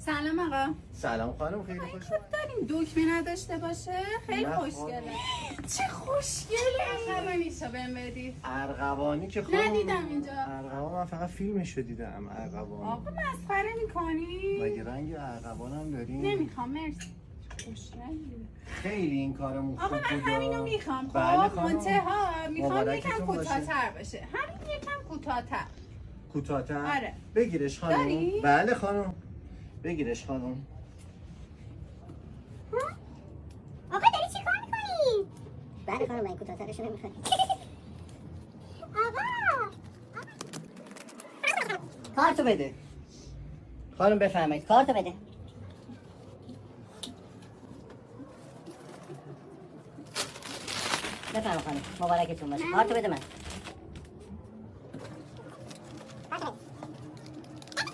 سلام آقا. سلام خانم، خیلی خوش خب داریم دکمه نداشته باشه؟ خیلی خوشگله. چه خوشگله. ارغوانیشو بهم بدی. ارغوانی که خانم ندیدم اینجا. ارغوان من فقط فیلمشو دیدم. ارغوان آقا مسخره میکنی؟ مگه رنگ ارغوان هم داریم؟ نمیخوام مرسی. خوشگله. خیلی این کارمون خوب آقا بود. من همینو میخوام. بله خب خانم. منتها میخوام مبارکتون یکم باشه. کوتاه‌تر باشه. همین یکم کوتاه‌تر. کوتاه‌تر؟ آره. بگیرش خانم. داری؟ بله خانم. بگیرش خانم. آقا داری چی کار میکنی؟ بله خانم من کوتاه‌ترشو نمیخوام. آقا کارتو بده. خانم بفرمایید کارتو بده. بفرمایید خانم مبارکتون باشه. کارتو بده من.